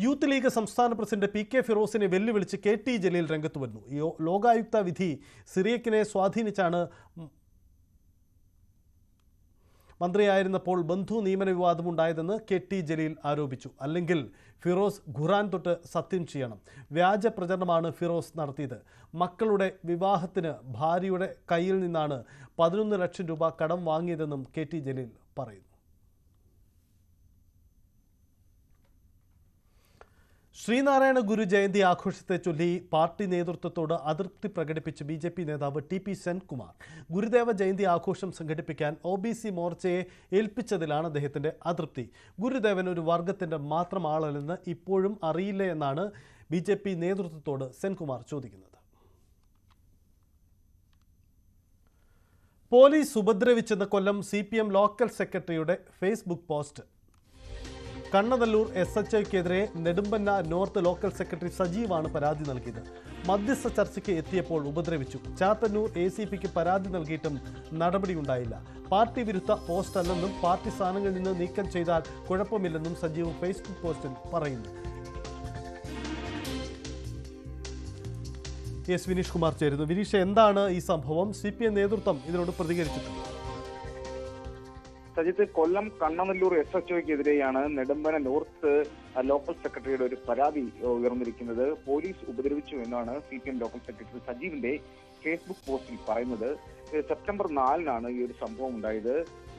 Youth league സംസ്ഥാന president P K. ഫിറോസിനെ വെല്ലുവിളിച്ച് K T. Jaleel രംഗത്ത് വരുന്നു. ലോകായുക്ത വിധി സിറിയക്കിനെ സ്വാധീനിച്ചാണ് മന്ത്രിയായിരുന്നപ്പോൾ ബന്ധു നിയമന വിവാദമുണ്ടായതെന്ന് കെ.ടി. ജലീൽ ആരോപിച്ചു. അല്ലെങ്കിൽ ഫിറോസ് ഖുറാൻ തൊട്ട് സത്യം ചെയ്യണം. വ്യാജ പ്രചരണമാണ് ഫിറോസ് നടത്തിയത്. മക്കളുടെ വിവാഹത്തിന് ഭാര്യയുടെ കയ്യിൽ നിന്നാണ് 11 ലക്ഷം രൂപ കടം വാങ്ങിയതെന്നും കെ.ടി. ജലീൽ പറയുന്നു. ശ്രീനാരായണ ഗുരു ജയന്തി ആഘോഷത്തെ ചൊല്ലി പാർട്ടി നേതൃത്വത്തോട് അതൃപ്തി പ്രകടിപ്പിച്ച് ബി.ജെ.പി. നേതാവ് ടി.പി. സെൻകുമാർ. ഗുരുദേവ ജയന്തി ആഘോഷം സംഘടിപ്പിക്കാൻ ഒ.ബി.സി. മോർച്ചയെ ഏൽപ്പിച്ചതിലാണ് അദ്ദേഹത്തിന്റെ അതൃപ്തി. ഗുരുദേവൻ ഒരു വർഗത്തിന്റെ മാത്രം ആളല്ലെന്ന് ഇപ്പോഴും അറിയില്ല എന്നാണ് ബി.ജെ.പി. നേതൃത്വത്തോട് സെൻകുമാർ ചോദിക്കുന്നത്. പോലീസ് ഉപദ്രവിച്ചെന്ന കൊല്ലം CPM ലോക്കൽ സെക്രട്ടറിയുടെ ഫേസ്ബുക്ക് പോസ്റ്റ്. കണ്ണനല്ലൂർ SHOയ്ക്കെതിരെ നെടുമ്പന്ന നോർത്ത് ലോക്കൽ സെക്രട്ടറി സജീവാണ് പരാതി നൽകിയത്. മധ്യസ്ഥ ചർച്ചയ്ക്ക് എത്തിയപ്പോൾ ഉപദ്രവിച്ചു. ചാത്തന്നൂർ ACPക്ക് പരാതി നൽകിയിട്ടും നടപടിയുണ്ടായില്ല. പാർട്ടി വിരുദ്ധ പോസ്റ്റ് അല്ലെന്നും പാർട്ടി സ്ഥാനങ്ങളിൽ നിന്ന് നീക്കം ചെയ്താൽ കുഴപ്പമില്ലെന്നും സജീവ് ഫേസ്ബുക്ക് പോസ്റ്റിൽ പറയുന്നു. എസ് വിനീഷ് കുമാർ ചേരുന്നു. വിനീഷ്, എന്താണ് ഈ സംഭവം? CPM നേതൃത്വം ഇതിനോട് പ്രതികരിച്ചിട്ടുണ്ട്. സജിത്ത്, കൊല്ലം കണ്ണനല്ലൂർ SHOയ്ക്കെതിരെയാണ് നെടുമ്പന നോർത്ത് ലോക്കൽ സെക്രട്ടറിയുടെ ഒരു പരാതി ഉയർന്നിരിക്കുന്നത്. പോലീസ് ഉപദ്രവിച്ചു എന്നാണ് CPM ലോക്കൽ സെക്രട്ടറി സജീവിന്റെ ഫേസ്ബുക്ക് പോസ്റ്റിൽ പറയുന്നത്. സെപ്റ്റംബർ 4-നാണ് ഈ ഒരു സംഭവം ഉണ്ടായത്.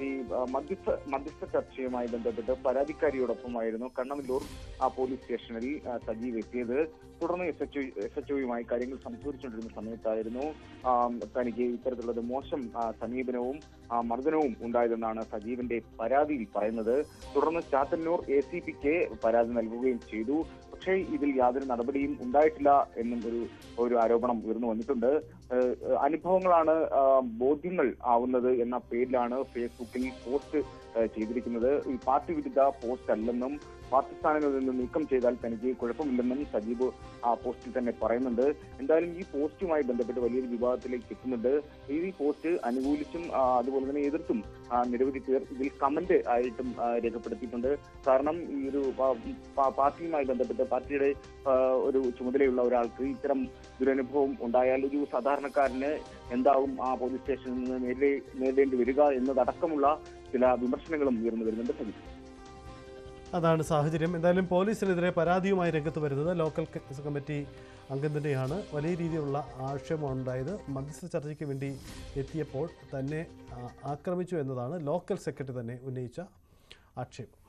ഈ മധ്യസ്ഥ ചർച്ചയുമായി ബന്ധപ്പെട്ട് പരാതിക്കാരിയോടൊപ്പമായിരുന്നു കണ്ണനല്ലൂർ പോലീസ് സ്റ്റേഷനിൽ സജീവ് എത്തിയത്. തുടർന്ന് SHOയുമായി കാര്യങ്ങൾ സംസാരിച്ചുകൊണ്ടിരുന്ന സമയത്തായിരുന്നു തനിക്ക് ഇത്തരത്തിലുള്ള മോശം സമീപനവും മർദ്ദനവും ഉണ്ടായതെന്നാണ് സജീവിന്റെ പരാതിയിൽ പറയുന്നത്. തുടർന്ന് ചാത്തന്നൂർ ACPക്ക് പരാതി നൽകുകയും ചെയ്തു. പക്ഷേ ഇതിൽ യാതൊരു നടപടിയും ഉണ്ടായിട്ടില്ല എന്നും ഒരു ആരോപണം ഉയർന്നു വന്നിട്ടുണ്ട്. അനുഭവങ്ങളാണ് ബോധ്യങ്ങൾ ആവുന്നത് എന്ന പേരിലാണ് ഫേസ്ബുക്കിൽ പോസ്റ്റ് ചെയ്തിരിക്കുന്നത്. ഈ പാർട്ടി വിരുദ്ധ പോസ്റ്റ് അല്ലെന്നും പാർട്ടി സ്ഥാനങ്ങളിൽ നിന്ന് നീക്കം ചെയ്താൽ തനിക്ക് കുഴപ്പമില്ലെന്നും സജീവ് ആ പോസ്റ്റിൽ തന്നെ പറയുന്നുണ്ട്. എന്തായാലും ഈ പോസ്റ്റുമായി ബന്ധപ്പെട്ട് വലിയൊരു വിവാദത്തിലേക്ക് എത്തുന്നുണ്ട്. ഈ പോസ്റ്റ് അനുകൂലിച്ചും അതുപോലെ തന്നെ എതിർത്തും നിരവധി പേർ ഇതിൽ കമന്റ് ആയിട്ടും രേഖപ്പെടുത്തിയിട്ടുണ്ട്. കാരണം ഈ ഒരു പാർട്ടിയുമായി ബന്ധപ്പെട്ട് പാർട്ടിയുടെ ഒരു ചുമതലയുള്ള ഒരാൾക്ക് ഇത്തരം ദുരനുഭവം ഉണ്ടായാൽ ഒരു സാധാരണക്കാരന് എന്താവും ആ പോലീസ് സ്റ്റേഷനിൽ നിന്ന് നേരിടേണ്ടി വരിക എന്നതടക്കമുള്ള ചില വിമർശനങ്ങളും ഉയർന്നു വരുന്നുണ്ട്. സജി, അതാണ് സാഹചര്യം. എന്തായാലും പോലീസിനെതിരെ പരാതിയുമായി രംഗത്ത് വരുന്നത് ലോക്കൽ കമ്മിറ്റി അംഗം തന്നെയാണ്. വലിയ രീതിയിലുള്ള ആക്ഷേപമാണ് ഉണ്ടായത്. മധ്യസ്ഥ ചർച്ചയ്ക്ക് വേണ്ടി എത്തിയപ്പോൾ തന്നെ ആക്രമിച്ചു എന്നതാണ് ലോക്കൽ സെക്രട്ടറി തന്നെ ഉന്നയിച്ച ആക്ഷേപം.